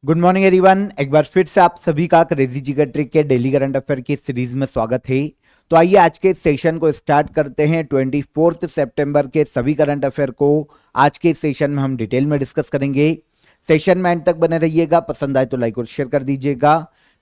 Good morning everyone. एक बार फिर से आप सभी का क्रेजी जिगर ट्रिक के डेली करंट अफेयर की सीरीज में स्वागत है। तो आइए आज के सेशन को स्टार्ट करते हैं। 24 सितंबर के सभी करंट अफेयर को आज के सेशन में हम डिटेल में डिस्कस करेंगे। सेशन में एंड तक बने रहिएगा। पसंद आए तो लाइक और शेयर कर दीजिएगा।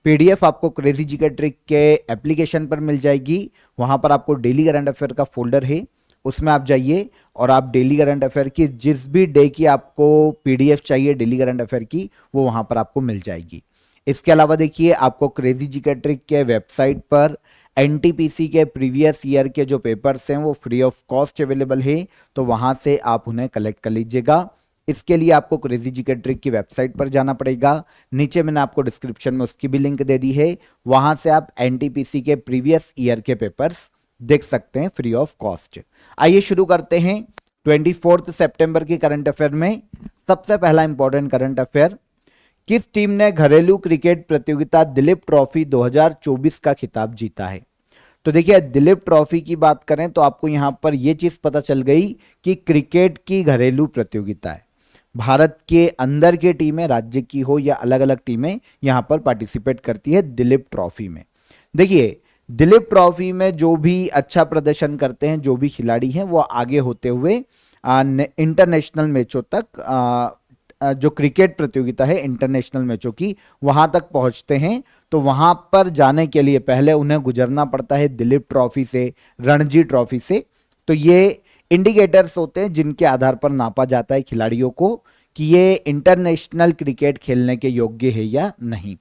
पीडीएफ आपको क्रेजी जिगर ट्रिक के एप्लीकेशन पर मिल जाएगी। वहां पर आपको डेली करंट अफेयर का फोल्डर है, उसमें आप जाइए और आप डेली करंट अफेयर की जिस भी डे की आपको पीडीएफ चाहिए डेली करंट अफेयर की, वो वहां पर आपको मिल जाएगी। इसके अलावा देखिए, आपको क्रेजी जिगर ट्रिक के वेबसाइट पर एनटीपीसी के प्रीवियस ईयर के जो पेपर्स हैं वो फ्री ऑफ कॉस्ट अवेलेबल है, तो वहां से आप उन्हें कलेक्ट कर लीजिएगा। इसके लिए आपको क्रेजी जिगर ट्रिक की वेबसाइट पर जाना पड़ेगा। नीचे मैंने आपको डिस्क्रिप्शन में उसकी भी लिंक दे दी है, वहां से आप एनटीपीसी के प्रीवियस ईयर के पेपर्स देख सकते हैं फ्री ऑफ कॉस्ट। आइए शुरू करते हैं 24 सितंबर की करंट अफेयर में। सबसे पहला इंपॉर्टेंट करंट अफेयर, किस टीम ने घरेलू क्रिकेट प्रतियोगिता दिलीप ट्रॉफी 2024 का खिताब जीता है? तो देखिए, दिलीप ट्रॉफी की बात करें तो आपको यहां पर यह चीज पता चल गई कि क्रिकेट की घरेलू प्रतियोगिता है। भारत के अंदर की टीमें, राज्य की हो या अलग अलग टीमें, यहां पर पार्टिसिपेट करती है दिलीप ट्रॉफी में। देखिए, दिलीप ट्रॉफी में जो भी अच्छा प्रदर्शन करते हैं, जो भी खिलाड़ी हैं, वो आगे होते हुए इंटरनेशनल मैचों तक, जो क्रिकेट प्रतियोगिता है इंटरनेशनल मैचों की, वहां तक पहुंचते हैं। तो वहां पर जाने के लिए पहले उन्हें गुजरना पड़ता है दिलीप ट्रॉफी से, रणजी ट्रॉफी से। तो ये इंडिकेटर्स होते हैं जिनके आधार पर नापा जाता है खिलाड़ियों को कि ये इंटरनेशनल क्रिकेट खेलने के योग्य है या नहीं।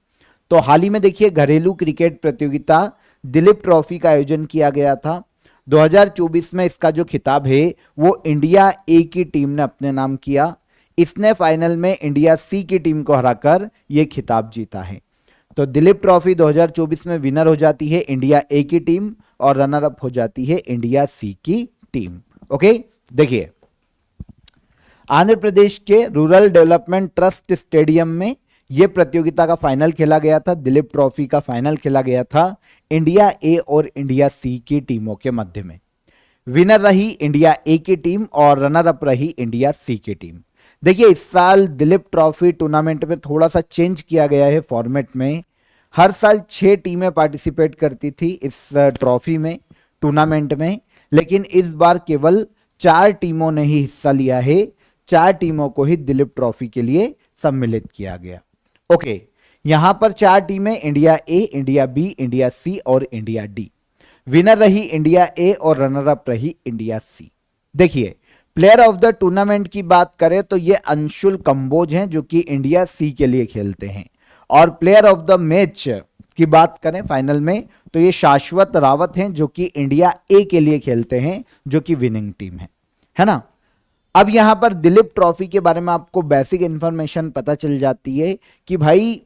तो हाल ही में देखिए, घरेलू क्रिकेट प्रतियोगिता दिलीप ट्रॉफी का आयोजन किया गया था 2024 में। इसका जो खिताब है वो इंडिया ए की टीम ने अपने नाम किया। इसने फाइनल में इंडिया सी की टीम को हराकर यह खिताब जीता है। तो दिलीप ट्रॉफी 2024 में विनर हो जाती है इंडिया ए की टीम और रनर अप हो जाती है इंडिया सी की टीम। ओके, देखिए, आंध्र प्रदेश के रूरल डेवलपमेंट ट्रस्ट स्टेडियम में यह प्रतियोगिता का फाइनल खेला गया था। दिलीप ट्रॉफी का फाइनल खेला गया था इंडिया ए और इंडिया सी की टीमों के मध्य में। विनर रही इंडिया ए की टीम और रनर अप रही इंडिया सी की टीम। देखिए, इस साल दिलीप ट्रॉफी टूर्नामेंट में थोड़ा सा चेंज किया गया है फॉर्मेट में। हर साल 6 टीमें पार्टिसिपेट करती थी इस ट्रॉफी में, टूर्नामेंट में, लेकिन इस बार केवल 4 टीमों ने ही हिस्सा लिया है। 4 टीमों को ही दिलीप ट्रॉफी के लिए सम्मिलित किया गया। ओके, यहां पर 4 टीमें, इंडिया ए, इंडिया बी, इंडिया सी और इंडिया डी। विनर रही इंडिया ए और रनर अप रही इंडिया सी। देखिए, प्लेयर ऑफ द टूर्नामेंट की बात करें तो ये अंशुल कंबोज हैं जो कि इंडिया सी के लिए खेलते हैं। और प्लेयर ऑफ द मैच की बात करें फाइनल में तो ये शाश्वत रावत हैं जो कि इंडिया ए के लिए खेलते हैं, जो कि विनिंग टीम है ना। अब यहां पर दिलीप ट्रॉफी के बारे में आपको बेसिक इंफॉर्मेशन पता चल जाती है कि भाई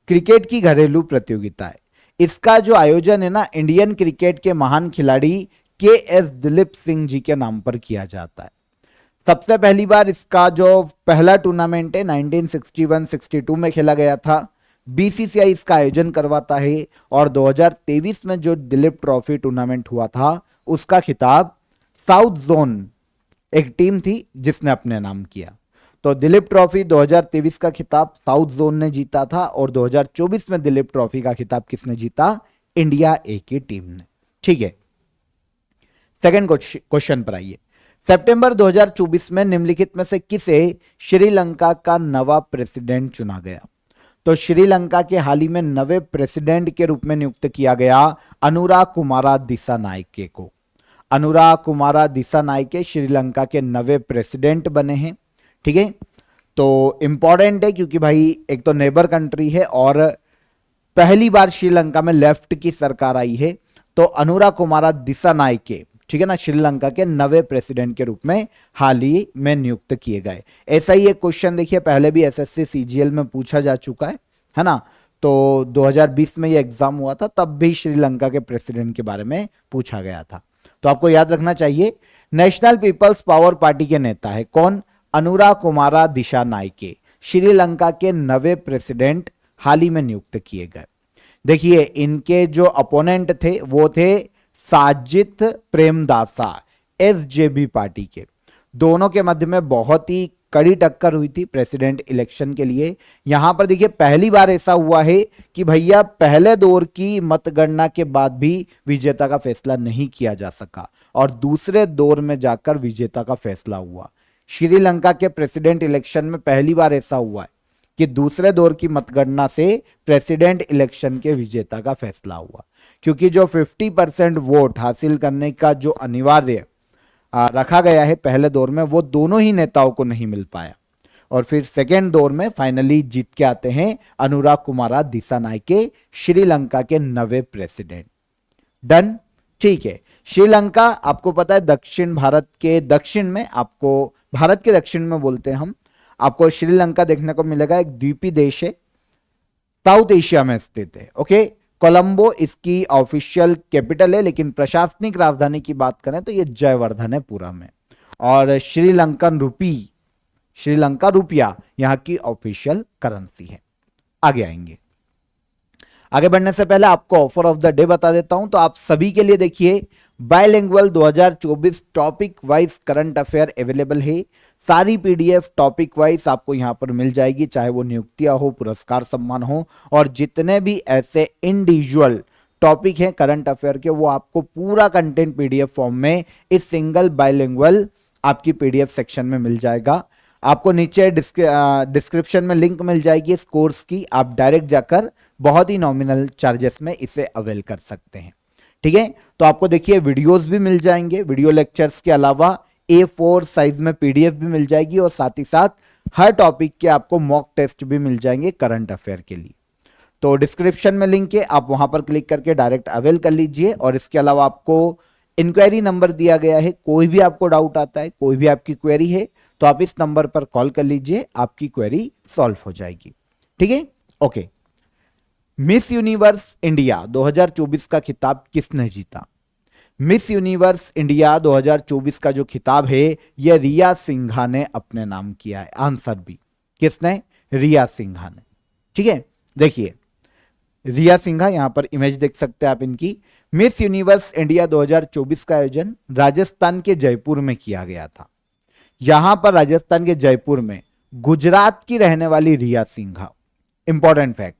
क्रिकेट की घरेलू प्रतियोगिता है। इसका जो आयोजन है ना, इंडियन क्रिकेट के महान खिलाड़ी के एस दिलीप सिंह जी के नाम पर किया जाता है। सबसे पहली बार इसका जो पहला टूर्नामेंट है 1961-62 में खेला गया था। बीसीसीआई इसका आयोजन करवाता है और 2023 में जो दिलीप ट्रॉफी टूर्नामेंट हुआ था उसका खिताब साउथ जोन, एक टीम थी जिसने अपने नाम किया। तो दिलीप ट्रॉफी 2023 का खिताब साउथ जोन ने जीता था और 2024 में दिलीप ट्रॉफी का खिताब किसने जीता? इंडिया ए की टीम ने। ठीक है, सेकंड क्वेश्चन पर आइए। सितंबर 2024 में निम्नलिखित में से किसे श्रीलंका का नवा प्रेसिडेंट चुना गया? तो श्रीलंका के हाल ही में नवे प्रेसिडेंट के रूप में नियुक्त किया गया अनुरा कुमारा दिसानायके को। अनुरा कुमारा दिसानायके श्रीलंका के नवे प्रेसिडेंट बने हैं। ठीक है, तो इंपॉर्टेंट है क्योंकि भाई एक तो नेबर कंट्री है और पहली बार श्रीलंका में लेफ्ट की सरकार आई है। तो अनुरा कुमारा दिसानायके, ठीक है ना, श्रीलंका के नवे प्रेसिडेंट के रूप में हाल ही में नियुक्त किए गए। ऐसा ही एक क्वेश्चन देखिए पहले भी एसएससी सीजीएल में पूछा जा चुका है ना। तो 2020 में ये एग्जाम हुआ था, तब भी श्रीलंका के प्रेसिडेंट के बारे में पूछा गया था। तो आपको याद रखना चाहिए, नेशनल पीपल्स पावर पार्टी के नेता है कौन? अनुरा कुमारा दिसानायके, श्रीलंका के नवे प्रेसिडेंट हाल ही में नियुक्त किए गए। देखिए, इनके जो अपोनेंट थे वो थे साजिद प्रेमदासा, एसजेबी पार्टी के। दोनों के मध्य में बहुत ही कड़ी टक्कर हुई थी प्रेसिडेंट इलेक्शन के लिए। यहां पर देखिए पहली बार ऐसा हुआ है कि भैया पहले दौर की मतगणना के बाद भी विजेता का फैसला नहीं किया जा सका और दूसरे दौर में जाकर विजेता का फैसला हुआ। श्रीलंका के प्रेसिडेंट इलेक्शन में पहली बार ऐसा हुआ है कि दूसरे दौर की मतगणना से प्रेसिडेंट इलेक्शन के विजेता का फैसला हुआ, क्योंकि जो 50% वोट हासिल करने का जो अनिवार्य रखा गया है पहले दौर में, वो दोनों ही नेताओं को नहीं मिल पाया और फिर सेकेंड दौर में फाइनली जीत के आते हैं अनुराग कुमारा दिसानायके, श्रीलंका के नवे प्रेसिडेंट। डन, ठीक है। श्रीलंका आपको पता है दक्षिण भारत के दक्षिण में, आपको भारत के दक्षिण में बोलते हैं हम, आपको श्रीलंका देखने को मिलेगा। एक द्वीपी देश है, साउथ एशिया में स्थित है। ओके, कोलंबो इसकी ऑफिशियल कैपिटल है, लेकिन प्रशासनिक राजधानी की बात करें तो ये जयवर्धन है पूरा में। और श्रीलंका रुपया यहाँ की ऑफिशियल करेंसी है। आगे आएंगे, आगे बढ़ने से पहले आपको ऑफर ऑफ द डे बता देता हूं। तो आप सभी के लिए देखिए bilingual 2024 topic wise current affair available है। सारी पीडीएफ टॉपिक वाइज आपको यहां पर मिल जाएगी, चाहे वो नियुक्तियां हो, पुरस्कार सम्मान हो, और जितने भी ऐसे इंडिविजुअल टॉपिक हैं करंट अफेयर के, वो आपको पूरा कंटेंट पीडीएफ फॉर्म में इस सिंगल बायलिंगुअल आपकी पीडीएफ सेक्शन में मिल जाएगा। आपको नीचे डिस्क्रिप्शन में लिंक मिल जाएगी इस कोर्स की, आप डायरेक्ट जाकर बहुत ही नॉमिनल चार्जेस में इसे अवेल कर सकते हैं। ठीक है, तो आपको देखिए वीडियोस भी मिल जाएंगे, वीडियो लेक्चर्स के अलावा A4 साइज में पीडीएफ भी मिल जाएगी और साथ ही साथ हर टॉपिक के आपको मॉक टेस्ट भी मिल जाएंगे करंट अफेयर के लिए। तो डिस्क्रिप्शन में लिंक है, आप वहां पर क्लिक करके डायरेक्ट अवेल कर लीजिए। और इसके अलावा आपको इंक्वायरी नंबर दिया गया है, कोई भी आपको डाउट आता है, कोई भी आपकी क्वेरी है तो आप इस नंबर पर कॉल कर लीजिए, आपकी क्वेरी सॉल्व हो जाएगी। ठीक है, ओके। मिस यूनिवर्स इंडिया 2024 का खिताब किसने जीता? मिस यूनिवर्स इंडिया 2024 का जो खिताब है यह रिया सिंघा ने अपने नाम किया है। आंसर बी, किसने? रिया सिंघा ने। ठीक है, देखिए रिया सिंघा, यहां पर इमेज देख सकते हैं आप इनकी। मिस यूनिवर्स इंडिया 2024 का आयोजन राजस्थान के जयपुर में किया गया था। यहां पर राजस्थान के जयपुर में गुजरात की रहने वाली रिया सिंघा, इंपॉर्टेंट फैक्ट,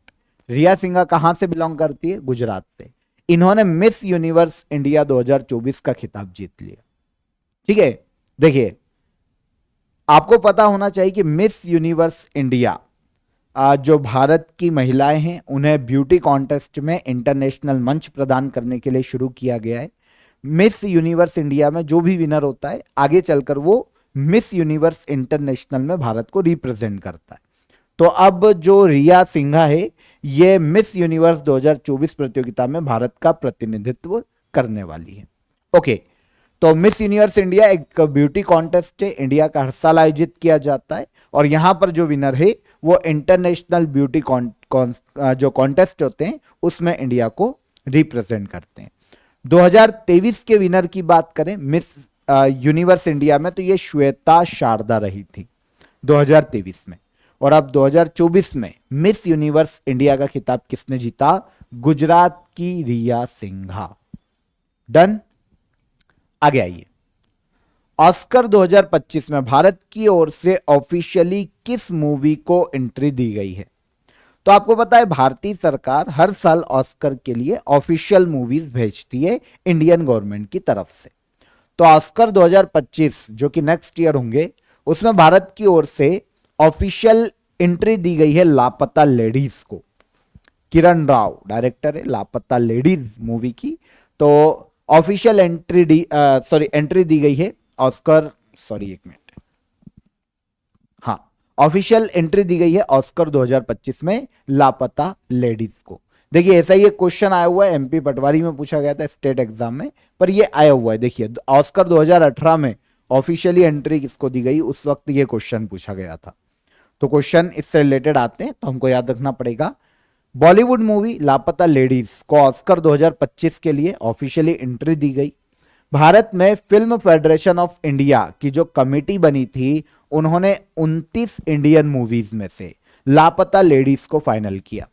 रिया सिंघा कहां से बिलोंग करती है? गुजरात से। इन्होंने मिस यूनिवर्स इंडिया 2024 का खिताब जीत लिया। ठीक है, देखिए आपको पता होना चाहिए कि मिस यूनिवर्स इंडिया जो भारत की महिलाएं हैं उन्हें ब्यूटी कॉन्टेस्ट में इंटरनेशनल मंच प्रदान करने के लिए शुरू किया गया है। मिस यूनिवर्स इंडिया में जो भी विनर होता है आगे चलकर वो मिस यूनिवर्स इंटरनेशनल में भारत को रिप्रेजेंट करता है। तो अब जो रिया सिंघा है ये मिस यूनिवर्स 2024 प्रतियोगिता में भारत का प्रतिनिधित्व करने वाली है। ओके, तो मिस यूनिवर्स इंडिया एक ब्यूटी कॉन्टेस्ट है, इंडिया का हर साल आयोजित किया जाता है और यहां पर जो विनर है वो इंटरनेशनल ब्यूटी जो कॉन्टेस्ट होते हैं उसमें इंडिया को रिप्रेजेंट करते हैं। 2023 के विनर की बात करें मिस यूनिवर्स इंडिया में तो ये श्वेता शारदा रही थी 2023 में। और अब 2024 में मिस यूनिवर्स इंडिया का खिताब किसने जीता? गुजरात की रिया सिंघा। डन, आगे आइए। ऑस्कर 2025 में भारत की ओर से ऑफिशियली किस मूवी को एंट्री दी गई है? तो आपको पता है भारतीय सरकार हर साल ऑस्कर के लिए ऑफिशियल मूवीज भेजती है इंडियन गवर्नमेंट की तरफ से। तो ऑस्कर 2025 जो कि नेक्स्ट ईयर होंगे उसमें भारत की ओर से ऑफिशियल एंट्री दी गई है लापता लेडीज को। किरण राव डायरेक्टर है लापता लेडीज मूवी की। तो ऑफिशियल एंट्री दी गई है ऑस्कर, ऑफिशियल एंट्री दी गई है ऑस्कर 2025 में लापता लेडीज को। देखिए ऐसा ही एक क्वेश्चन आया हुआ है, एमपी पटवारी में पूछा गया था स्टेट एग्जाम में, पर ये आया हुआ है। देखिए ऑस्कर 2018 में ऑफिशियली एंट्री किसको दी गई, उस वक्त ये क्वेश्चन पूछा गया था। तो क्वेश्चन इससे रिलेटेड आते हैं तो हमको याद रखना पड़ेगा। बॉलीवुड मूवी लापता लेडीज को ऑस्कर 2025 के लिए ऑफिशियली एंट्री दी गई। भारत में फिल्म फेडरेशन ऑफ इंडिया की जो कमेटी बनी थी उन्होंने 29 इंडियन मूवीज में से लापता लेडीज को फाइनल किया।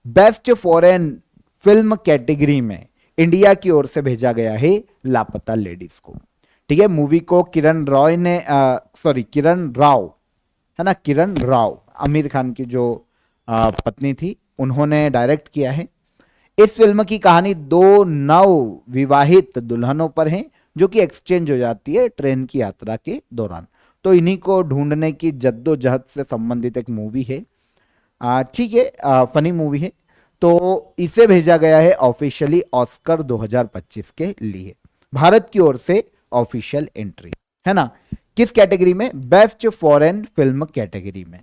बेस्ट फॉरेन फिल्म कैटेगरी में इंडिया की ओर से भेजा गया है लापता लेडीज को। ठीक है, मूवी को किरण राव है ना, किरण राव, आमिर खान की जो पत्नी थी, उन्होंने डायरेक्ट किया है। इस फिल्म की कहानी दो नव विवाहित दुल्हनों पर है जो कि एक्सचेंज हो जाती है ट्रेन की यात्रा के दौरान। तो इन्हीं को ढूंढने की जद्दोजहद से संबंधित एक मूवी है। ठीक है, फनी मूवी है। तो इसे भेजा गया है ऑफिशियली ऑस्कर 2025 के लिए, भारत की ओर से ऑफिशियल एंट्री, है ना। किस कैटेगरी में? बेस्ट फॉरेन फिल्म कैटेगरी में।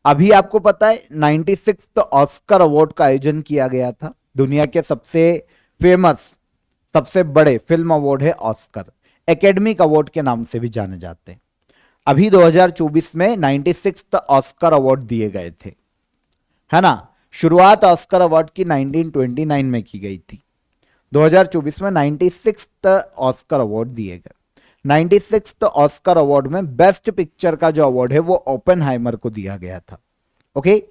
अभी आपको पता है 96th ऑस्कर अवार्ड का आयोजन किया गया था। दुनिया के सबसे फेमस, सबसे बड़े फिल्म अवार्ड है ऑस्कर, एकेडमिक अवार्ड के नाम से भी जाने जाते हैं। अभी 2024 में 96th ऑस्कर अवार्ड दिए गए थे, है ना। शुरुआत ऑस्कर अवार्ड की 1929 में की गई थी। 2024 में 96th ऑस्कर अवार्ड दिए गए। 96th ऑस्कर अवार्ड में बेस्ट पिक्चर का जो अवार्ड है वो ओपेनहाइमर को दिया गया था। ओके,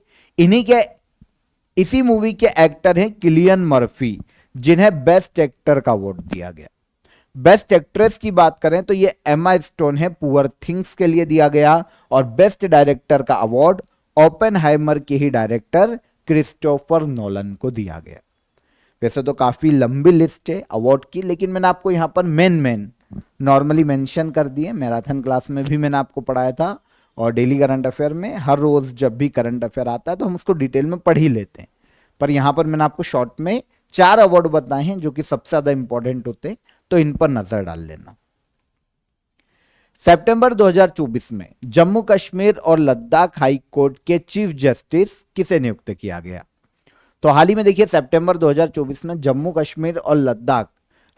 इसी मूवी के एक्टर हैं किलियन मर्फी, जिन्हें बेस्ट एक्टर का अवार्ड दिया गया। बेस्ट एक्ट्रेस की बात करें तो ये एमा स्टोन है, पुअर थिंग्स के लिए दिया गया। और बेस्ट डायरेक्टर का अवार्ड ओपेनहाइमर के ही डायरेक्टर क्रिस्टोफर नोलन को दिया गया। वैसे तो काफी लंबी लिस्ट है अवार्ड की, लेकिन मैंने आपको यहां पर मेन नॉर्मली मेंशन कर दिए। मैराथन क्लास में भी मैंने आपको पढ़ाया था, और डेली करंट अफेयर में हर रोज जब भी करंट अफेयर आता है तो हम उसको डिटेल में पढ़ ही लेते हैं। पर यहां पर मैंने आपको शॉर्ट में 4 अवार्ड बताए हैं जो कि सबसे ज्यादा इंपॉर्टेंट होते हैं, तो इन पर नजर डाल लेना। सितंबर 2024 में जम्मू कश्मीर और लद्दाख हाई कोर्ट के चीफ जस्टिस किसे नियुक्त किया गया? तो हाल ही में देखिए सितंबर 2024 में जम्मू कश्मीर और लद्दाख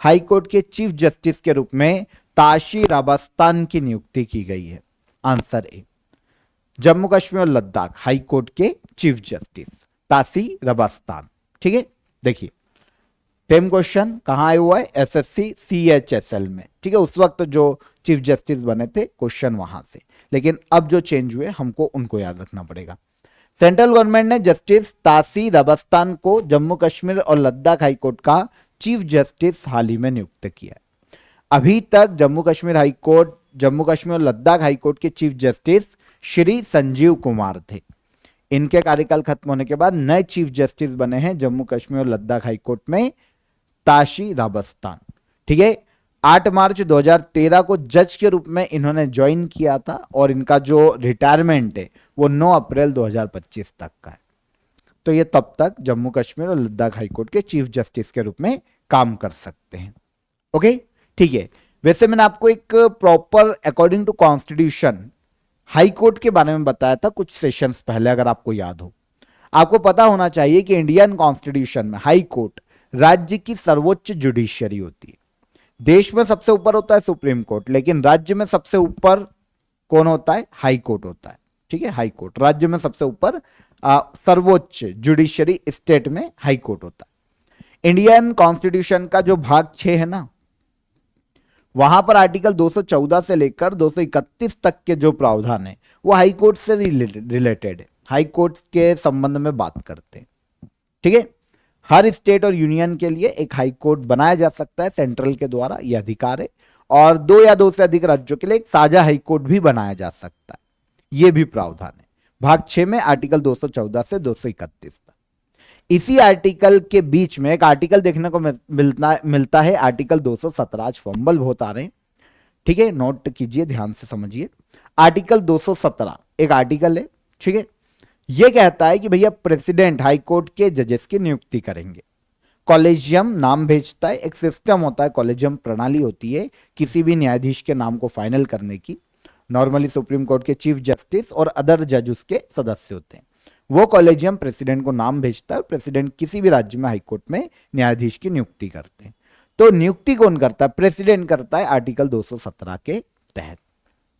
हाई कोर्ट के चीफ जस्टिस के रूप में ताशी राबास्तान की नियुक्ति की गई है। आंसर ए, जम्मू कश्मीर और लद्दाख हाई कोर्ट के चीफ जस्टिस ताशी राबास्तान। ठीक है, देखिए सेम क्वेश्चन कहां आया हुआ है? एसएससी CHSL में। ठीक है, उस वक्त जो चीफ जस्टिस बने थे क्वेश्चन वहां से, लेकिन अब जो चेंज हुए हमको उनको याद रखना पड़ेगा। सेंट्रल गवर्नमेंट ने जस्टिस ताशी राबास्तान को जम्मू कश्मीर और लद्दाख हाईकोर्ट का चीफ जस्टिस हाल ही में नियुक्त किया है। अभी तक जम्मू कश्मीर और लद्दाख हाईकोर्ट के चीफ जस्टिस श्री संजीव कुमार थे। इनके कार्यकाल खत्म होने के बाद नए चीफ जस्टिस बने हैं जम्मू कश्मीर और लद्दाख हाईकोर्ट में ताशी राबास्तान। ठीक है, 8 मार्च 2013 को जज के रूप में इन्होंने ज्वाइन किया था, और इनका जो रिटायरमेंट है वो 9 अप्रैल 2025 तक का है। तो ये तब तक जम्मू कश्मीर और लद्दाख हाईकोर्ट के चीफ जस्टिस के रूप में काम कर सकते हैं। ओके, ठीक है। वैसे मैंने आपको एक proper according to constitution high court के बारे में बताया था कुछ सेशंस पहले, अगर आपको याद हो। आपको पता होना चाहिए कि इंडियन कॉन्स्टिट्यूशन में हाई कोर्ट राज्य की सर्वोच्च जुडिशियरी होती है। देश में सबसे ऊपर होता है सुप्रीम कोर्ट, लेकिन राज्य में सबसे ऊपर कौन होता है? हाई कोर्ट होता है। ठीक है, हाई कोर्ट राज्य में सबसे ऊपर, सर्वोच्च जुडिशियरी स्टेट में हाई कोर्ट होता है। इंडियन कॉन्स्टिट्यूशन का जो भाग 6 है ना, वहां पर आर्टिकल 214 से लेकर 231 तक के जो प्रावधान है वो हाई कोर्ट से रिलेटेड है, हाई कोर्ट के संबंध में बात करते हैं। ठीक है, हर स्टेट और यूनियन के लिए एक हाई कोर्ट बनाया जा सकता है सेंट्रल के द्वारा, यह अधिकार है। और 2 या 2 से अधिक राज्यों के लिए एक साझा हाई कोर्ट भी बनाया जा सकता है, यह भी प्रावधान है भाग 6 में, आर्टिकल 214 से 231 तक। इसी आर्टिकल के बीच में एक आर्टिकल देखने को मिलता है, आर्टिकल 217। आज फंबल बहुत आ रहे हैं, ठीक है, नोट कीजिए, ध्यान से समझिए। आर्टिकल 217 एक आर्टिकल है, ठीक है। यह कहता है कि भैया प्रेसिडेंट हाई कोर्ट के जजेस की नियुक्ति करेंगे। कॉलेजियम नाम भेजता है, एक सिस्टम होता है, कॉलेजियम प्रणाली होती है किसी भी न्यायाधीश के नाम को फाइनल करने की। नॉर्मली सुप्रीम कोर्ट के चीफ जस्टिस और अदर जज उसके सदस्य होते हैं। वो कॉलेजियम प्रेसिडेंट को नाम भेजता है, और प्रेसिडेंट किसी भी राज्य में हाईकोर्ट में न्यायाधीश की नियुक्ति करते हैं। तो नियुक्ति कौन करता है? प्रेसिडेंट करता है, आर्टिकल 217 के तहत।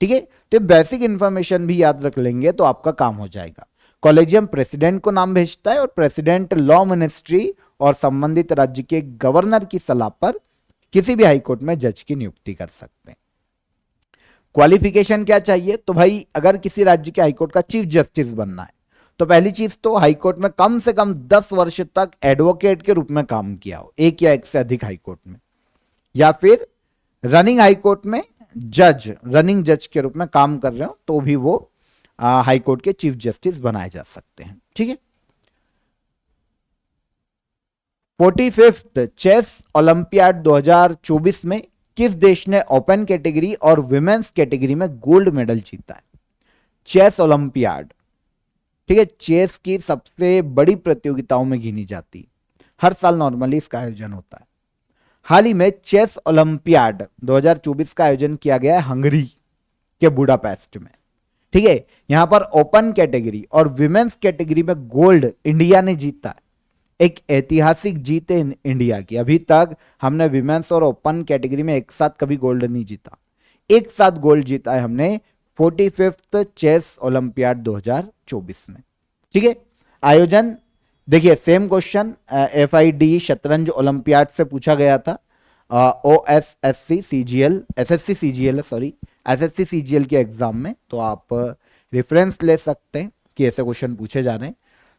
ठीक है, तो बेसिक इंफॉर्मेशन भी याद रख लेंगे तो आपका काम हो जाएगा। कॉलेजियम प्रेसिडेंट को नाम भेजता है, और प्रेसिडेंट लॉ मिनिस्ट्री और संबंधित राज्य के गवर्नर की सलाह पर किसी भी हाईकोर्ट में जज की नियुक्ति कर सकते हैं। क्वालिफिकेशन क्या चाहिए? तो भाई अगर किसी राज्य के हाईकोर्ट का चीफ जस्टिस बनना है तो पहली चीज तो हाईकोर्ट में कम से कम 10 वर्ष तक एडवोकेट के रूप में काम किया हो, एक या एक से अधिक हाईकोर्ट में, या फिर रनिंग हाईकोर्ट में जज, रनिंग जज के रूप में काम कर रहे हो तो भी वो हाई कोर्ट के चीफ जस्टिस बनाए जा सकते हैं। ठीक है। 45th चेस ओलंपियाड 2024 में किस देश ने ओपन कैटेगरी और विमेंस कैटेगरी में गोल्ड मेडल जीता है? चेस ओलंपियाड, ठीक है, चेस की सबसे बड़ी प्रतियोगिताओं में गिनी जाती, हर साल नॉर्मली इसका आयोजन होता है। हाल ही में चेस ओलंपियाड 2024 का आयोजन किया गया है हंगरी के बुडापेस्ट में। ठीक है, यहां पर ओपन कैटेगरी और विमेंस कैटेगरी में गोल्ड इंडिया ने जीता है। एक ऐतिहासिक जीत है इंडिया की। अभी तक हमने विमेंस और ओपन कैटेगरी में एक साथ कभी गोल्ड नहीं जीता, एक साथ गोल्ड जीता है हमने 45th चेस ओलंपियाड 2024 में। ठीक है, आयोजन देखिए, सेम क्वेश्चन FID शतरंज ओलंपियाड से पूछा गया था, OSSC CGL SSC CGL sorry SSC CGL के एग्जाम में, तो आप रेफरेंस ले सकते हैं कि ऐसे क्वेश्चन पूछे जा रहे हैं।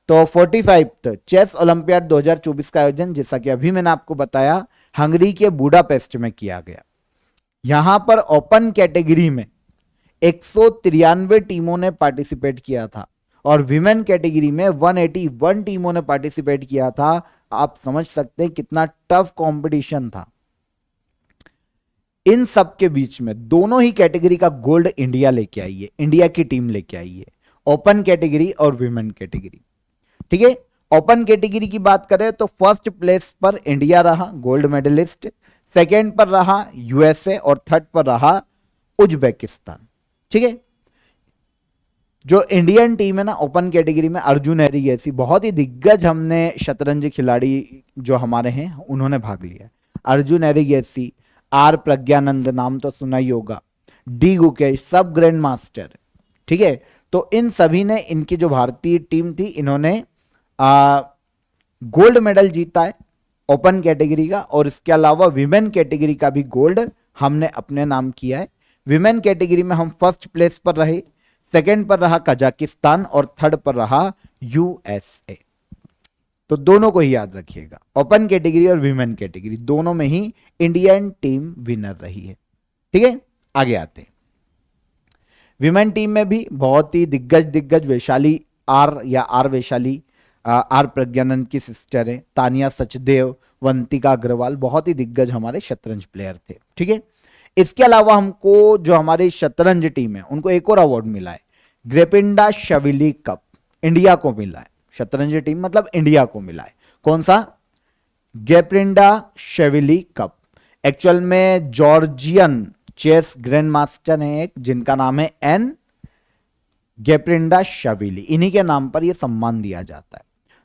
तो 45th चेस ओलंपियाड 2024 का आयोजन, जैसा कि अभी मैंने आपको बताया, हंगरी के बुडापेस्ट में किया गया। यहां पर ओपन कैटेगरी में 193 टीमों ने पार्टिसिपेट किया था और विमेन कैटेगरी में 181 टीमों ने पार्टिसिपेट किया था। आप समझ सकते हैं कितना टफ कंपटीशन था। इन सब के बीच में दोनों ही कैटेगरी का गोल्ड इंडिया लेके आई है, इंडिया की टीम लेके आई है, ओपन कैटेगरी और विमेन कैटेगरी। ठीक है, ओपन कैटेगरी की बात करें तो फर्स्ट प्लेस पर इंडिया रहा गोल्ड मेडलिस्ट, सेकेंड पर रहा USA और थर्ड पर रहा उज्बेकिस्तान। ठीक है, जो इंडियन टीम है ना ओपन कैटेगरी में, अर्जुन एरिगेसी, बहुत ही दिग्गज हमने शतरंज खिलाड़ी जो हमारे हैं उन्होंने भाग लिया। अर्जुन एरिगेसी, R प्रज्ञानंद, नाम तो सुना ही होगा, D गुकेश, सब ग्रैंड मास्टर। ठीक है, तो इन सभी ने, इनकी जो भारतीय टीम थी, इन्होंने गोल्ड मेडल जीता है ओपन कैटेगरी का, और इसके अलावा विमेन कैटेगरी का भी गोल्ड हमने अपने नाम किया है। विमेन कैटेगरी में हम फर्स्ट प्लेस पर रहे, सेकेंड पर रहा कजाकिस्तान और थर्ड पर रहा USA। तो दोनों को ही याद रखिएगा, ओपन कैटेगरी और विमेन कैटेगरी दोनों में ही इंडियन टीम विनर रही है। ठीक है, आगे आते हैं। विमेन टीम में भी बहुत ही दिग्गज वैशाली आर वैशाली, R प्रज्ञानंद की सिस्टर है, तानिया सचदेव, वंतिका अग्रवाल, बहुत ही दिग्गज हमारे शतरंज प्लेयर थे। ठीक है, इसके अलावा हमको जो हमारी शतरंज टीम है उनको एक और अवार्ड मिला है, ग्रेपिंडा शविली कप, इंडिया को मिला है। शतरंज टीम मतलब इंडिया को मिला है। कौन सा? ग्रेपिंडा शेविली कप। एक्चुअल में जॉर्जियन चेस ग्रैंड मास्टर है एक, जिनका नाम है एन गेप्रिंडा शविली, इन्हीं के नाम पर यह सम्मान दिया जाता है।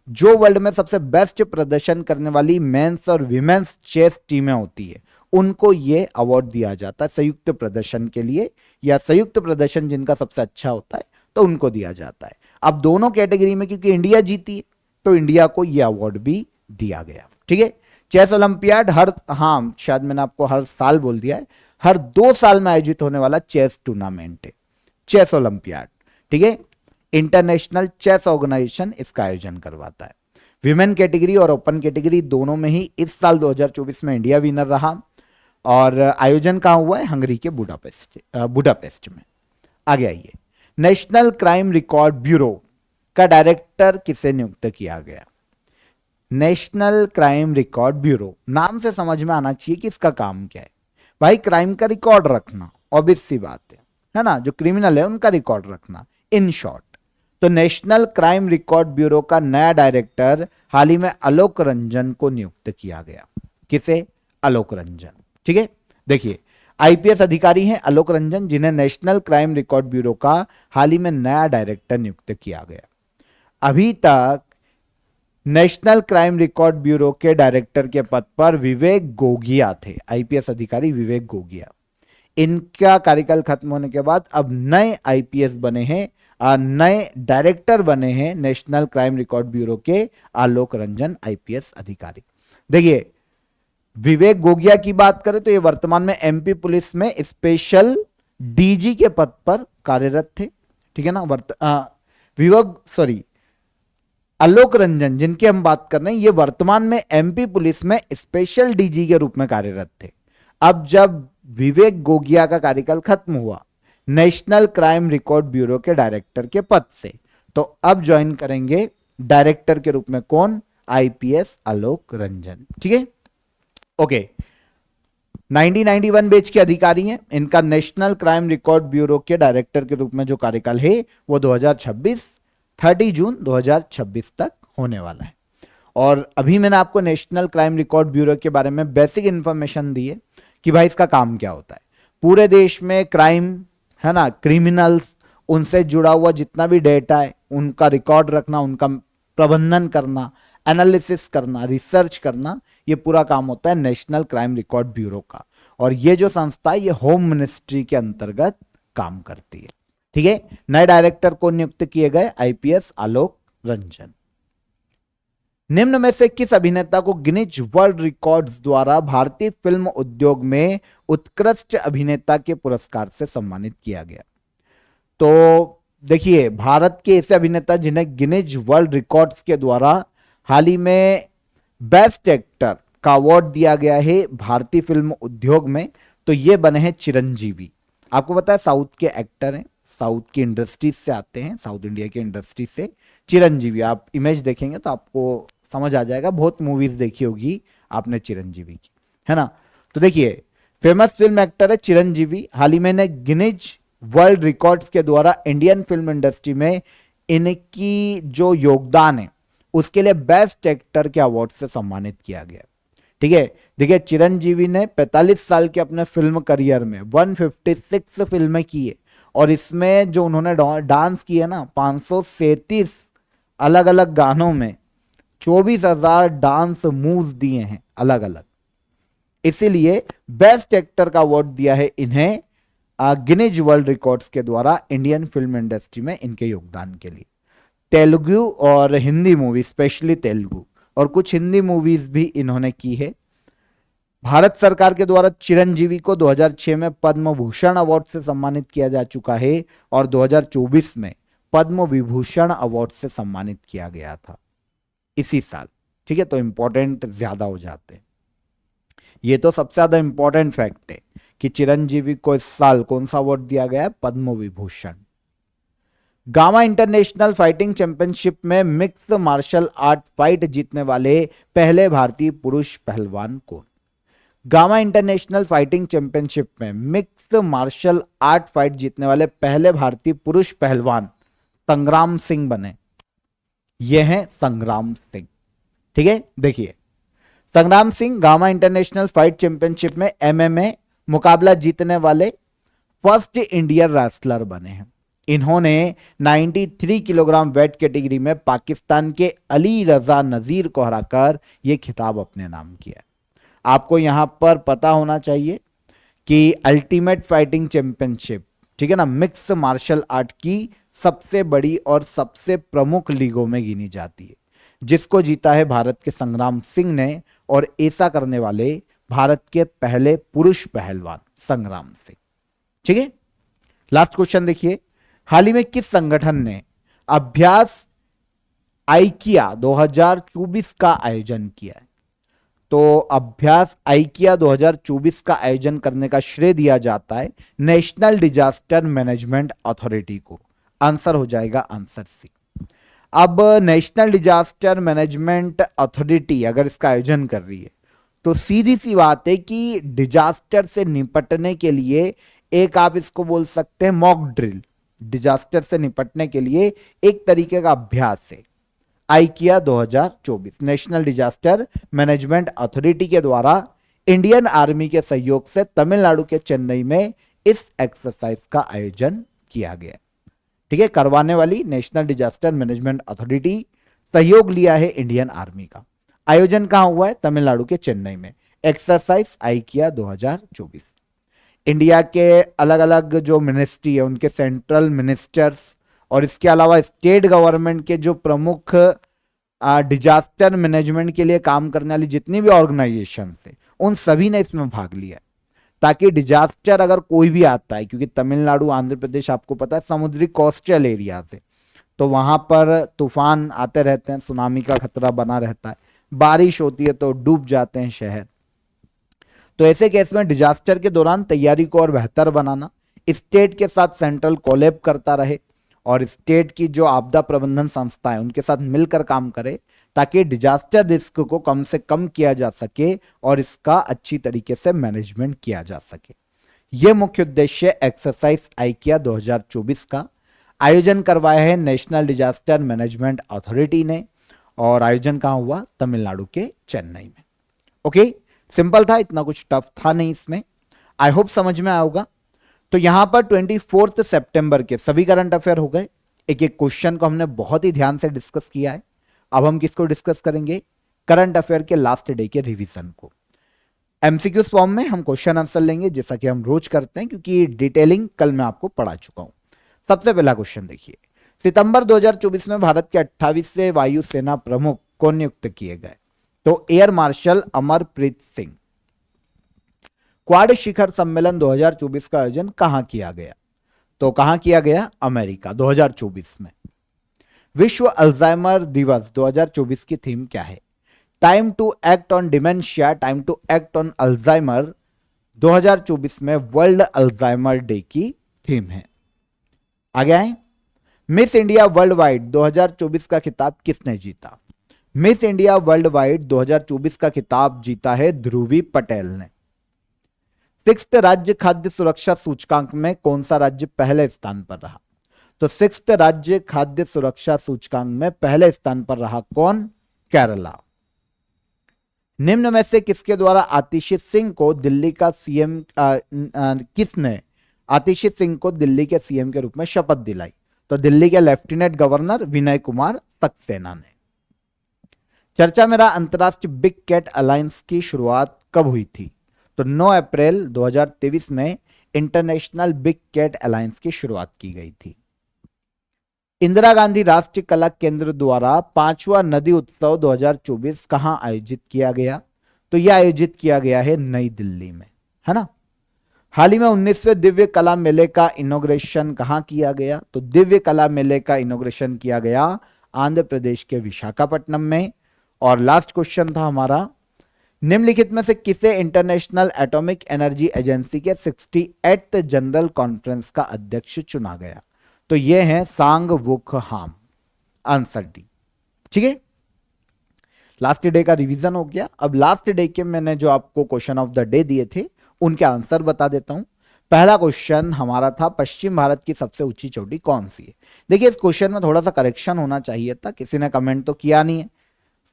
जो वर्ल्ड में सबसे बेस्ट प्रदर्शन करने वाली मेंस और विमेंस चेस टीमें होती है उनको ये अवार्ड दिया जाता है संयुक्त प्रदर्शन के लिए, या संयुक्त प्रदर्शन जिनका सबसे अच्छा होता है तो उनको दिया जाता है। अब दोनों कैटेगरी में क्योंकि इंडिया जीती है तो इंडिया को यह अवार्ड भी दिया गया। ठीक है, चेस ओलंपियाड शायद मैंने आपको हर साल बोल दिया है, हर 2 साल में आयोजित होने वाला चेस टूर्नामेंट है चेस ओलंपियाड। ठीक है, इंटरनेशनल चेस ऑर्गेनाइजेशन इसका आयोजन करवाता है। विमेन कैटेगरी और ओपन कैटेगरी दोनों में ही इस साल 2024 में इंडिया विनर रहा, और आयोजन कहां हुआ है? हंगरी के बुडापेस्ट में। आगे आइए, नेशनल क्राइम रिकॉर्ड ब्यूरो का डायरेक्टर किसे नियुक्त किया गया? नेशनल क्राइम रिकॉर्ड ब्यूरो, नाम से समझ में आना चाहिए कि इसका काम क्या है। भाई, क्राइम का रिकॉर्ड रखना, ऑब्वियस सी बात है ना, जो क्रिमिनल है उनका रिकॉर्ड रखना इन शॉर्ट। तो नेशनल क्राइम रिकॉर्ड ब्यूरो का नया डायरेक्टर हाल ही में आलोक रंजन को नियुक्त किया गया। किसे? आलोक रंजन। ठीक है, देखिए IPS अधिकारी हैं आलोक रंजन, जिन्हें नेशनल क्राइम रिकॉर्ड ब्यूरो का हाल ही में नया डायरेक्टर नियुक्त किया गया। अभी तक नेशनल क्राइम रिकॉर्ड ब्यूरो के डायरेक्टर के पद पर विवेक गोगिया थे, IPS अधिकारी विवेक गोगिया। इनका कार्यकाल खत्म होने के बाद अब नए IPS बने हैं, नए डायरेक्टर बने हैं नेशनल क्राइम रिकॉर्ड ब्यूरो के आलोक रंजन IPS अधिकारी। देखिए, विवेक गोगिया की बात करें तो ये वर्तमान में MP पुलिस में स्पेशल DG के पद पर कार्यरत थे। ठीक है ना, आलोक रंजन जिनकी हम बात कर रहे हैं, ये वर्तमान में MP पुलिस में स्पेशल DG के रूप में कार्यरत थे। अब जब विवेक गोगिया का कार्यकाल खत्म हुआ नेशनल क्राइम रिकॉर्ड ब्यूरो के डायरेक्टर के पद से। तो अब ज्वाइन करेंगे डायरेक्टर के रूप में कौन? आईपीएस आलोक रंजन। ठीक है, ओके। 1991 बैच के अधिकारी हैं। इनका नेशनल क्राइम रिकॉर्ड ब्यूरो के डायरेक्टर के रूप में जो कार्यकाल है वो 2026 30 जून 2026 तक होने वाला है। और अभी मैंने आपको नेशनल क्राइम रिकॉर्ड ब्यूरो के बारे में बेसिक इंफॉर्मेशन दी है कि भाई इसका काम क्या होता है। पूरे देश में क्राइम है ना, क्रिमिनल्स, उनसे जुड़ा हुआ जितना भी डेटा है उनका रिकॉर्ड रखना, उनका प्रबंधन करना, एनालिसिस करना, रिसर्च करना, ये पूरा काम होता है नेशनल क्राइम रिकॉर्ड ब्यूरो का। और ये जो संस्था है ये होम मिनिस्ट्री के अंतर्गत काम करती है। ठीक है, नए डायरेक्टर को नियुक्त किए गए आईपीएस आलोक रंजन। निम्न में से किस अभिनेता को गिनीज वर्ल्ड रिकॉर्ड्स द्वारा भारतीय फिल्म उद्योग में उत्कृष्ट अभिनेता के पुरस्कार से सम्मानित किया गया? तो देखिए, भारत के ऐसे अभिनेता जिन्हें गिनीज वर्ल्ड रिकॉर्ड्स के द्वारा हाल ही में बेस्ट एक्टर का अवार्ड दिया गया है भारतीय फिल्म उद्योग में, तो ये बने हैं चिरंजीवी। आपको पता है साउथ के एक्टर हैं, साउथ की इंडस्ट्री से आते हैं, साउथ इंडिया की इंडस्ट्री से। चिरंजीवी, आप इमेज देखेंगे तो आपको समझ आ जाएगा, बहुत मूवीज देखी होगी आपने चिरंजीवी की, है ना। तो देखिए, फेमस फिल्म एक्टर है चिरंजीवी। हाल ही में गिनीज वर्ल्ड रिकॉर्ड्स के द्वारा इंडियन फिल्म इंडस्ट्री में इनकी जो योगदान है उसके लिए बेस्ट एक्टर के अवार्ड से सम्मानित किया गया। ठीक है, देखिए चिरंजीवी ने 45 साल के अपने फिल्म करियर में 156 फिल्में की है और इसमें जो उन्होंने डांस किया ना 537 अलग अलग गानों में 24,000 डांस मूव्स दिए हैं अलग अलग। इसीलिए बेस्ट एक्टर का अवार्ड दिया है इन्हें गिनीज वर्ल्ड रिकॉर्ड्स के द्वारा इंडियन फिल्म इंडस्ट्री में इनके योगदान के लिए। तेलुगु और हिंदी मूवी, स्पेशली तेलुगु और कुछ हिंदी मूवीज भी इन्होंने की है। भारत सरकार के द्वारा चिरंजीवी को 2006 में पद्म भूषण अवार्ड से सम्मानित किया जा चुका है और 2024 में पद्म विभूषण अवार्ड से सम्मानित किया गया था इसी साल। ठीक है, तो इंपॉर्टेंट ज्यादा हो जाते हैं। ये तो सबसे ज्यादा इंपॉर्टेंट फैक्ट है कि चिरंजीवी को इस साल कौन सा अवार्ड दिया गया है? Padma Vibhushan. Gama international fighting championship में मिक्स मार्शल आर्ट फाइट जीतने वाले पहले भारतीय पुरुष पहलवान कौन? गामा इंटरनेशनल फाइटिंग चैंपियनशिप में मिक्स मार्शल आर्ट फाइट जीतने वाले पहले भारतीय पुरुष पहलवान संग्राम सिंह बने। ये हैं संग्राम सिंह। ठीक है, देखिए संग्राम Singh gamma international fight championship में एमएमए मुकाबला जीतने वाले फर्स्ट इंडियन रेसलर बने हैं। इन्होंने 93 किलोग्राम वेट कैटेगरी में पाकिस्तान के अली रजा नजीर को हराकर यह खिताब अपने नाम किया। आपको यहां पर पता होना चाहिए कि अल्टीमेट फाइटिंग चैंपियनशिप, ठीक है ना, मिक्स मार्शल आर्ट की सबसे बड़ी और सबसे प्रमुख लीगों में गिनी जाती है, जिसको जीता है भारत के संग्राम सिंह ने। और ऐसा करने वाले भारत के पहले पुरुष पहलवान संग्राम सिंह। ठीक है, लास्ट क्वेश्चन देखिए, हाल ही में किस संगठन ने अभ्यास आइकिया 2024 का आयोजन किया है? तो अभ्यास आइकिया 2024 का आयोजन करने का श्रेय दिया जाता है नेशनल डिजास्टर मैनेजमेंट अथॉरिटी को। आंसर हो जाएगा आंसर सी। अब नेशनल डिजास्टर मैनेजमेंट अथॉरिटी अगर इसका आयोजन कर रही है तो सीधी सी बात है कि डिजास्टर से निपटने के लिए एक, आप इसको बोल सकते हैं मॉक ड्रिल, डिजास्टर से निपटने के लिए एक तरीके का अभ्यास है। IKEA 2024 national disaster management authority के द्वारा इंडियन आर्मी के सहयोग से तमिलनाडु के चेन्नई में इस एक्सरसाइज का आयोजन किया गया। ठीक है, करवाने वाली नेशनल डिजास्टर मैनेजमेंट अथॉरिटी, सहयोग लिया है इंडियन आर्मी का। आयोजन कहां हुआ है? तमिलनाडु के चेन्नई में। Exercise IKEA 2024। इंडिया के अलग अलग जो मिनिस्ट्री है उनके सेंट्रल मिनिस्टर्स और इसके अलावा स्टेट गवर्नमेंट के जो प्रमुख डिजास्टर मैनेजमेंट के लिए काम करने वाली जितनी भी ऑर्गेनाइजेशन है उन सभी ने इसमें भाग लिया, ताकि डिजास्टर अगर कोई भी आता है, क्योंकि तमिलनाडु आंध्र प्रदेश आपको पता है समुद्री कोस्टल एरिया से, तो वहां पर तूफान आते रहते हैं, सुनामी का खतरा बना रहता है, बारिश होती है तो डूब जाते हैं शहर। तो ऐसे केस में डिजास्टर के दौरान तैयारी को और बेहतर बनाना, स्टेट के साथ सेंट्रल कोलैब करता रहे और स्टेट की जो आपदा प्रबंधन संस्था है उनके साथ मिलकर काम करे ताकि डिजास्टर रिस्क को कम से कम किया जा सके और इसका अच्छी तरीके से मैनेजमेंट किया जा सके। यह मुख्य उद्देश्य एक्सरसाइज आइकिया 2024 का आयोजन करवाया है नेशनल डिजास्टर मैनेजमेंट अथॉरिटी ने और आयोजन कहां हुआ? तमिलनाडु के चेन्नई में। ओके, सिंपल था, इतना कुछ टफ था नहीं इसमें। आई होप समझ में आया होगा। तो यहां पर 24 सितंबर के सभी करंट अफेयर हो गए। एक एक क्वेश्चन को हमने बहुत ही ध्यान से डिस्कस किया है। अब हम किसको डिस्कस करेंगे? करंट अफेयर के लास्ट डे के रिवीजन को। एमसीक्यूज फॉर्म में हम क्वेश्चन आंसर लेंगे जैसा कि हम रोज करते हैं, क्योंकि डिटेलिंग कल मैं आपको पढ़ा चुका हूं। सबसे पहला क्वेश्चन देखिए, सितंबर 2024 में भारत के 28वें वायुसेना प्रमुख कौन नियुक्त किए गए? तो air marshal Amarpreet Singh. Quad शिखर सम्मेलन 2024 का आयोजन कहां किया गया? तो कहां किया गया? अमेरिका, 2024 में। विश्व अल्जाइमर दिवस 2024 की थीम क्या है? Time to act on dementia, time to act on Alzheimer 2024 में वर्ल्ड अल्जाइमर डे की थीम है। आगे आए, मिस इंडिया वर्ल्ड वाइड 2024 का खिताब किसने जीता? मिस इंडिया वर्ल्ड वाइड 2024 का खिताब जीता है ध्रुवी पटेल ने। 6th राज्य खाद्य सुरक्षा सूचकांक में कौन सा राज्य पहले स्थान पर रहा? तो 6th राज्य खाद्य सुरक्षा सूचकांक में पहले स्थान पर रहा कौन? केरला। निम्न में से किसके द्वारा आतिशी सिंह को दिल्ली का सीएम किसने आतिशी सिंह को दिल्ली के सीएम के रूप में शपथ दिलाई? तो दिल्ली के लेफ्टिनेंट गवर्नर विनय कुमार सक्सेना ने। चर्चा मेरा अंतरराष्ट्रीय बिग कैट अलायंस की शुरुआत कब हुई थी? तो 9 अप्रैल 2023 में इंटरनेशनल बिग कैट अलायंस की शुरुआत की गई थी। इंदिरा गांधी राष्ट्रीय कला केंद्र द्वारा 5वां नदी उत्सव 2024 कहां आयोजित किया गया? तो यह आयोजित किया गया है नई दिल्ली में, है ना। हाल ही में 19वें दिव्य कला मेले का इनॉग्रेशन कहां किया गया? तो दिव्य कला मेले का इनॉग्रेशन किया गया आंध्र प्रदेश के विशाखापट्टनम में। और लास्ट क्वेश्चन था हमारा, निम्नलिखित में से किसे इंटरनेशनल एटॉमिक एनर्जी एजेंसी के 68th जनरल कॉन्फ्रेंस का अध्यक्ष चुना गया? तो ये है सांग वुक हाम। आंसर डी, ठीक है। लास्ट डे का रिवीजन हो गया। अब लास्ट डे के मैंने जो आपको क्वेश्चन ऑफ द डे दिए थे उनके आंसर बता देता हूं। पहला क्वेश्चन हमारा था पश्चिम भारत की सबसे ऊंची चोटी कौन सी है? देखिए इस क्वेश्चन में थोड़ा सा करेक्शन होना चाहिए था, किसी ने कमेंट तो किया नहीं है।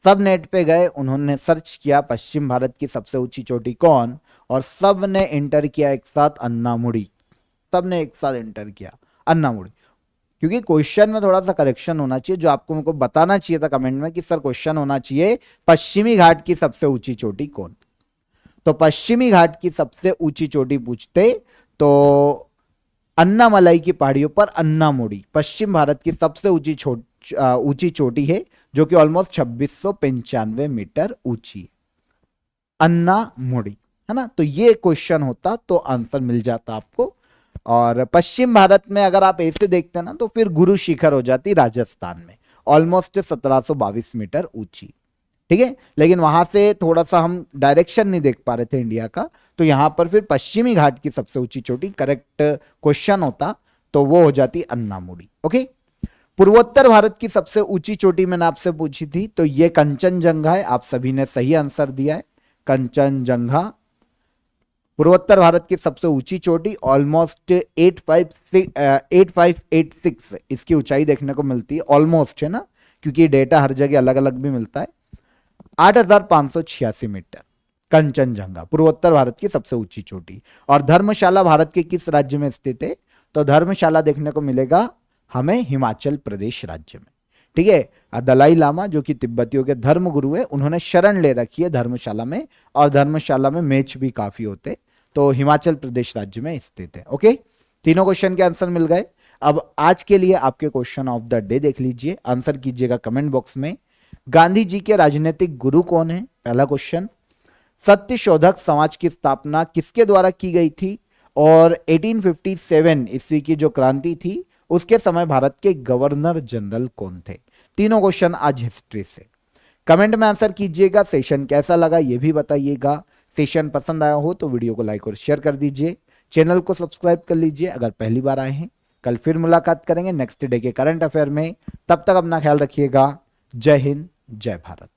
सब नेट पे गए, उन्होंने सर्च किया पश्चिम भारत की सबसे ऊंची चोटी कौन, और सब ने एंटर किया एक साथ अन्नामुड़ी। सब ने एक साथ एंटर किया अन्नामुड़ी, क्योंकि क्वेश्चन में थोड़ा सा करेक्शन होना चाहिए। जो आपको मुझको बताना चाहिए था कमेंट में कि सर क्वेश्चन होना चाहिए पश्चिमी घाट की सबसे ऊंची चोटी कौन। तो पश्चिमी घाट की सबसे ऊंची चोटी पूछते तो अन्नामलाई की पहाड़ियों पर अन्नामुड़ी पश्चिम भारत की सबसे ऊंची चोटी है, जो कि ऑलमोस्ट 2695 मीटर ऊंची है, अन्नामुड़ी, है ना। तो ये क्वेश्चन होता तो आंसर मिल जाता आपको। और पश्चिम भारत में अगर आप ऐसे देखते हैं ना, तो फिर गुरु शिखर हो जाती राजस्थान में, ऑलमोस्ट 1722 मीटर ऊंची, ठीक है। लेकिन वहां से थोड़ा सा हम डायरेक्शन नहीं देख पा रहे थे इंडिया का, तो यहां पर फिर पश्चिमी घाट की सबसे ऊंची चोटी करेक्ट क्वेश्चन होता तो वो हो जाती अन्नामुड़ी। ओके, पूर्वोत्तर भारत की सबसे ऊंची चोटी मैंने आपसे पूछी थी, तो ये कंचनजंगा है। आप सभी ने सही आंसर दिया है, कंचनजंगा पूर्वोत्तर भारत की सबसे ऊंची चोटी, ऑलमोस्ट 8586 इसकी ऊंचाई देखने को मिलती है, ऑलमोस्ट, है ना, क्योंकि डेटा हर जगह अलग अलग भी मिलता है। 8586 मीटर कंचनजंगा पूर्वोत्तर भारत की सबसे ऊंची चोटी। और धर्मशाला भारत के किस राज्य में स्थित है? तो धर्मशाला देखने को मिलेगा हमें हिमाचल प्रदेश राज्य में, ठीक है। दलाई लामा जो कि तिब्बतियों के धर्म गुरु है, उन्होंने शरण ले रखी है धर्मशाला में, और धर्मशाला में मैच भी काफी होते, तो हिमाचल प्रदेश राज्य में स्थित है। ओके, तीनों क्वेश्चन के आंसर मिल गए। अब आज के लिए आपके क्वेश्चन ऑफ द डे देख लीजिए, आंसर कीजिएगा कमेंट बॉक्स में। गांधी जी के राजनीतिक गुरु कौन है? पहला क्वेश्चन। सत्य शोधक समाज की स्थापना किसके द्वारा की गई थी? और 1857 ईस्वी की जो क्रांति थी उसके समय भारत के गवर्नर जनरल कौन थे? तीनों क्वेश्चन आज हिस्ट्री से। कमेंट में आंसर कीजिएगा। सेशन कैसा लगा ये भी बताइएगा। सेशन पसंद आया हो तो वीडियो को लाइक और शेयर कर दीजिए, चैनल को सब्सक्राइब कर लीजिए अगर पहली बार आए हैं। कल फिर मुलाकात करेंगे नेक्स्ट डे के करंट अफेयर में, तब तक अपना ख्याल रखिएगा। जय हिंद, जय भारत।